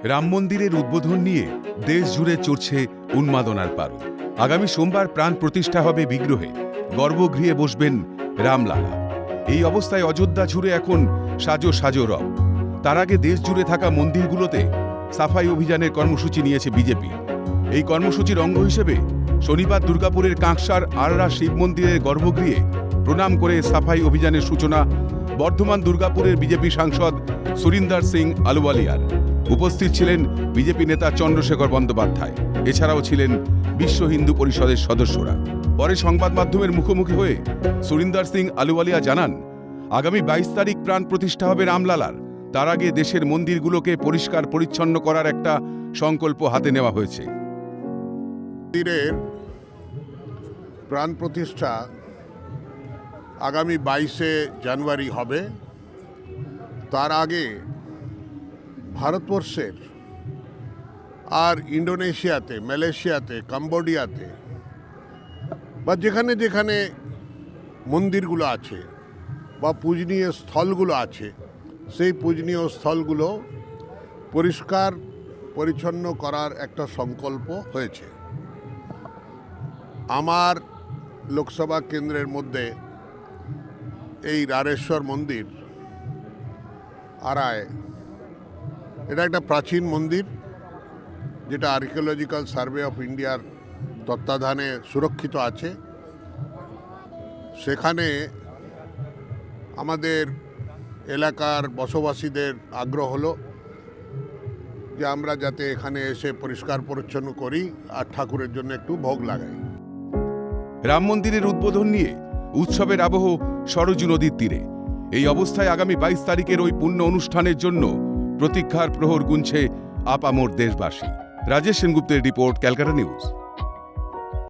রাম মন্দিরের উদ্বোধন নিয়ে দেশ জুড়ে চড়ছে উন্মাদনার পারদ। আগামী সোমবার প্রাণ প্রতিষ্ঠা হবে বিগ্রহে, গর্ভগৃহে বসবেন রামলালা। এই অবস্থায় অযোধ্যা জুড়ে এখন সাজো সাজো রব। তার আগে দেশ জুড়ে থাকা মন্দিরগুলোতে সাফাই অভিযানের কর্মসূচি নিয়েছে বিজেপি। এই কর্মসূচির অঙ্গ হিসেবে শনিবার দুর্গাপুরের কাঁকসার আররা শিব মন্দিরের গর্ভগৃহে প্রণাম করে সাফাই অভিযানের সূচনা বর্ধমান দুর্গাপুরের বিজেপি সাংসদ সুরিন্দর সিং আলুওয়ালিয়ার। উপস্থিত ছিলেন বিজেপি নেতা চন্দ্রশেখর বন্দ্যোপাধ্যায়। এছাড়াও ছিলেন বিশ্ব হিন্দু পরিষদের সদস্যরা। পরে সংবাদ মাধ্যমের মুখোমুখি হয়ে সুরিন্দর সিং আলুওয়ালিয়া জানান, আগামী 22 তারিখ প্রাণ প্রতিষ্ঠা হবে রামলালার। তার আগে দেশের মন্দিরগুলোকে পরিষ্কার পরিচ্ছন্ন করার একটা সংকল্প হাতে নেওয়া হয়েছে। মন্দিরের প্রাণ প্রতিষ্ঠা আগামী 22শে জানুয়ারি হবে। তার আগে ভারতবর্ষের আর ইন্দোনেশিয়াতে, মালয়েশিয়াতে, কম্বোডিয়াতে বা যেখানে যেখানে মন্দিরগুলো আছে বা পূজনীয় স্থলগুলো আছে, সেই পূজনীয় স্থলগুলো পরিষ্কার পরিচ্ছন্ন করার একটা সংকল্প হয়েছে। আমার লোকসভা কেন্দ্রের মধ্যে এই রারেশ্বর মন্দির আরায়, এটা একটা প্রাচীন মন্দির যেটা আর্কিওলজিক্যাল সার্ভে অফ ইন্ডিয়ার তত্ত্বাবধানে সুরক্ষিত আছে। সেখানে আমাদের এলাকার বসবাসীদের আগ্রহ হলো যে আমরা যাতে এখানে এসে পরিষ্কার পরিচ্ছন্ন করি আর ঠাকুরের জন্য একটু ভোগ লাগাই। রাম মন্দিরের উদ্বোধন নিয়ে উৎসবের আবহ সরজু নদীর তীরে। এই অবস্থায় আগামী 22 তারিখের ওই পুণ্য অনুষ্ঠানের জন্য প্রতীক্ষার প্রহর গুনছে আপামর দেশবাসী। রাজেশ সেনগুপ্তের রিপোর্ট, ক্যালকাটা নিউজ।